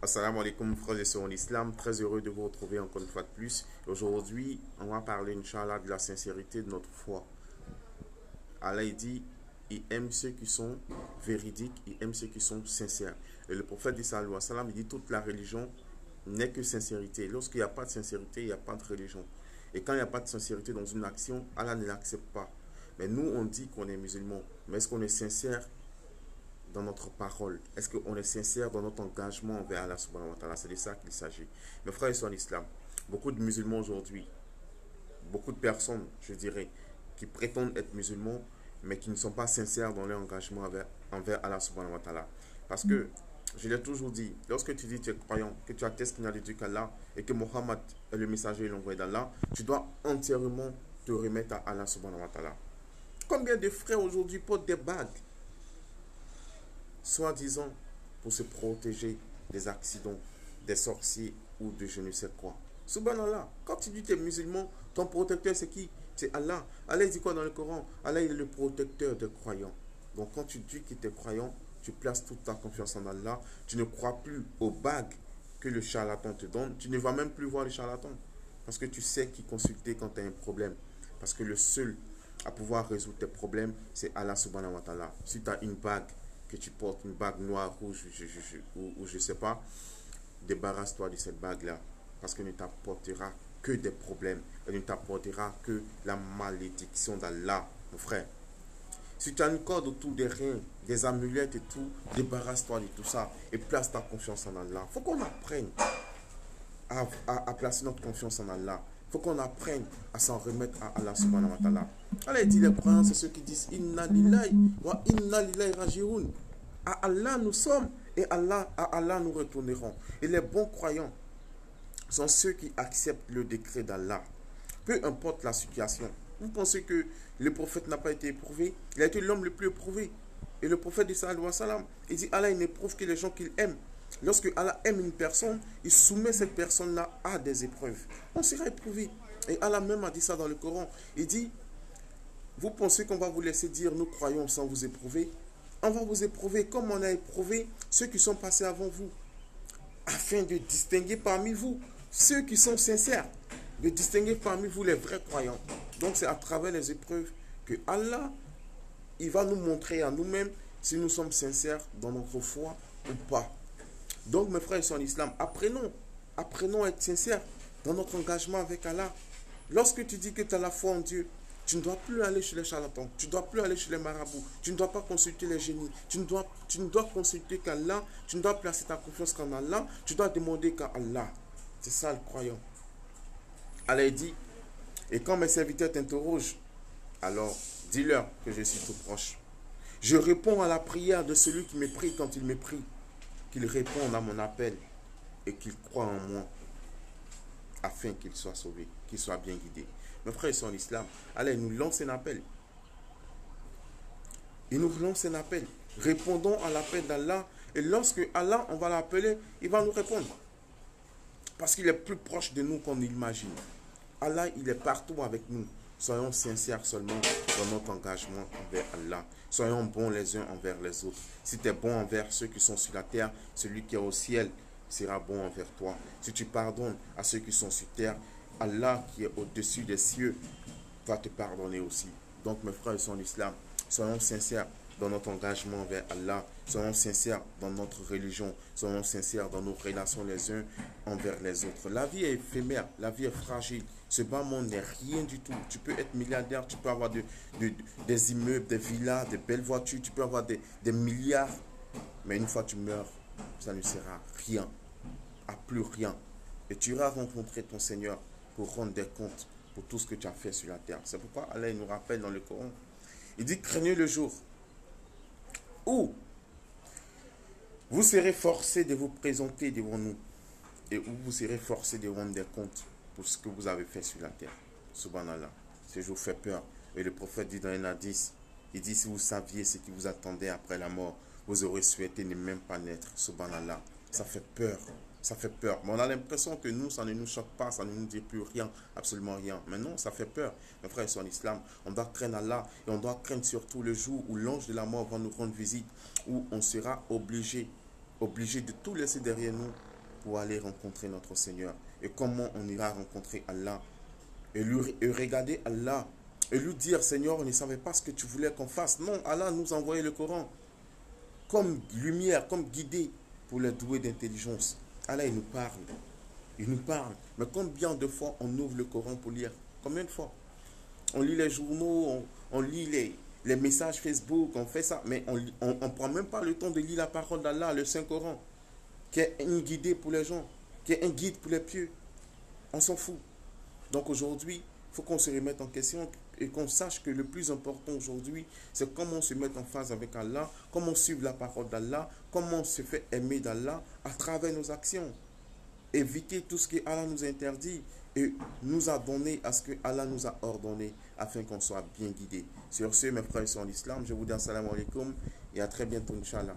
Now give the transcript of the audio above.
Assalamu alaikum frères et sœurs en islam, très heureux de vous retrouver encore une fois de plus. Aujourd'hui, on va parler, Inch'Allah, de la sincérité de notre foi. Allah il dit, il aime ceux qui sont véridiques, il aime ceux qui sont sincères. Et le prophète dit, sallallahu alayhi wa sallam, il dit, toute la religion n'est que sincérité. Lorsqu'il n'y a pas de sincérité, il n'y a pas de religion. Et quand il n'y a pas de sincérité dans une action, Allah ne l'accepte pas. Mais nous, on dit qu'on est musulmans. Mais est-ce qu'on est sincère dans notre parole? Est-ce qu'on est sincère dans notre engagement envers Allah subhanahu wa ta'ala? C'est de ça qu'il s'agit. Mes frères et sœurs en islam, beaucoup de musulmans aujourd'hui, beaucoup de personnes, je dirais, qui prétendent être musulmans, mais qui ne sont pas sincères dans leur engagement envers Allah subhanahu wa ta'ala. Parce que, je l'ai toujours dit, lorsque tu dis que tu es croyant, que tu attestes qu'il n'y a Dieu qu'Allah, et que Mohammed est le messager et l'envoyé d'Allah, tu dois entièrement te remettre à Allah subhanahu wa ta'ala. Combien de frères aujourd'hui portent des bagues, soi-disant pour se protéger des accidents, des sorciers ou de je ne sais quoi. Subhanallah, quand tu dis que tu es musulman, ton protecteur c'est qui? C'est Allah. Allah dit quoi dans le Coran? Allah il est le protecteur des croyants. Donc quand tu dis que tu es croyant, tu places toute ta confiance en Allah. Tu ne crois plus aux bagues que le charlatan te donne. Tu ne vas même plus voir le charlatan. Parce que tu sais qui consulter quand tu as un problème. Parce que le seul à pouvoir résoudre tes problèmes, c'est Allah subhanahu wa ta'ala. Si tu as une bague, que tu portes une bague noire, rouge ou je ne sais pas, débarrasse-toi de cette bague-là. Parce qu'elle ne t'apportera que des problèmes. Elle ne t'apportera que la malédiction d'Allah, mon frère. Si tu as une corde autour des reins, des amulettes et tout, débarrasse-toi de tout ça et place ta confiance en Allah. Il faut qu'on apprenne à placer notre confiance en Allah. Il faut qu'on apprenne à s'en remettre à Allah subhanahu wa ta'ala. Allah dit les croyants, c'est ceux qui disent Inna lillahi wa inna lillahi raji'un. À Allah nous sommes et à Allah nous retournerons. Et les bons croyants sont ceux qui acceptent le décret d'Allah. Peu importe la situation. Vous pensez que le prophète n'a pas été éprouvé? Il a été l'homme le plus éprouvé. Et le prophète dit sallallahu alayhi wa sallam, il dit Allah il n'éprouve que les gens qu'il aime. Lorsque Allah aime une personne, il soumet cette personne-là à des épreuves. On sera éprouvé. Et Allah même a dit ça dans le Coran. Il dit, vous pensez qu'on va vous laisser dire nous croyons sans vous éprouver? On va vous éprouver comme on a éprouvé ceux qui sont passés avant vous. Afin de distinguer parmi vous ceux qui sont sincères. De distinguer parmi vous les vrais croyants. Donc c'est à travers les épreuves que Allah, il va nous montrer à nous-mêmes si nous sommes sincères dans notre foi ou pas. Donc mes frères et sœurs en islam, apprenons à être sincères dans notre engagement avec Allah. Lorsque tu dis que tu as la foi en Dieu, tu ne dois plus aller chez les charlatans, tu ne dois plus aller chez les marabouts, tu ne dois pas consulter les génies, tu ne dois consulter qu'Allah, tu ne dois placer ta confiance qu'en Allah, tu dois demander qu'à Allah. C'est ça le croyant. Allah dit, et quand mes serviteurs t'interrogent, alors dis-leur que je suis tout proche. Je réponds à la prière de celui qui me prie quand il me prie, qu'il réponde à mon appel et qu'il croit en moi, afin qu'il soit sauvé, qu'il soit bien guidé. Mes frères et sœurs en islam, Allah nous lance un appel. Il nous lance un appel. Répondons à l'appel d'Allah. Et lorsque Allah, on va l'appeler, il va nous répondre. Parce qu'il est plus proche de nous qu'on l'imagine. Allah, il est partout avec nous. Soyons sincères seulement dans notre engagement envers Allah. Soyons bons les uns envers les autres. Si tu es bon envers ceux qui sont sur la terre, celui qui est au ciel sera bon envers toi. Si tu pardonnes à ceux qui sont sur terre, Allah qui est au-dessus des cieux va te pardonner aussi. Donc mes frères et sœurs en islam, soyons sincères dans notre engagement envers Allah. Soyons sincères dans notre religion. Soyons sincères dans nos relations les uns envers les autres. La vie est éphémère, la vie est fragile. Ce bas monde n'est rien du tout. Tu peux être milliardaire, tu peux avoir des immeubles, des villas, des belles voitures, tu peux avoir des milliards. Mais une fois que tu meurs, ça ne sera rien, à plus rien. Et tu iras rencontrer ton Seigneur pour rendre des comptes pour tout ce que tu as fait sur la terre. C'est pourquoi Allah nous rappelle dans le Coran. Il dit, craignez le jour où vous serez forcés de vous présenter devant nous et où vous serez forcés de rendre des comptes pour ce que vous avez fait sur la terre. Subhanallah. Ce jour fait peur. Et le prophète dit dans un hadith, il dit, si vous saviez ce qui vous attendait après la mort, vous aurez souhaité ne même pas naître. Subhanallah. Ça fait peur. Ça fait peur. Mais on a l'impression que nous, ça ne nous choque pas, ça ne nous dit plus rien, absolument rien. Mais non, ça fait peur. Mes frères et sœurs en islam, on doit craindre Allah et on doit craindre surtout le jour où l'ange de la mort va nous rendre visite, où on sera obligé de tout laisser derrière nous pour aller rencontrer notre Seigneur. Et comment on ira rencontrer Allah et regarder Allah et lui dire, Seigneur, on ne savait pas ce que tu voulais qu'on fasse. Non, Allah nous a envoyé le Coran comme lumière, comme guidée pour les doués d'intelligence. Allah, il nous parle. Il nous parle. Mais combien de fois on ouvre le Coran pour lire? Combien de fois? On lit les journaux, on lit les messages Facebook, on fait ça, mais on ne prend même pas le temps de lire la parole d'Allah, le Saint-Coran, qui est une guidée pour les gens, qui est un guide pour les pieux. On s'en fout. Donc aujourd'hui, il faut qu'on se remette en question et qu'on sache que le plus important aujourd'hui, c'est comment se mettre en phase avec Allah, comment suivre la parole d'Allah, comment se faire aimer d'Allah à travers nos actions. Éviter tout ce que Allah nous a interdit et nous a donné à ce que Allah nous a ordonné afin qu'on soit bien guidé. Sur ce, mes frères et sœurs en l'islam, je vous dis assalamu alaikum et à très bientôt, Inch'Allah.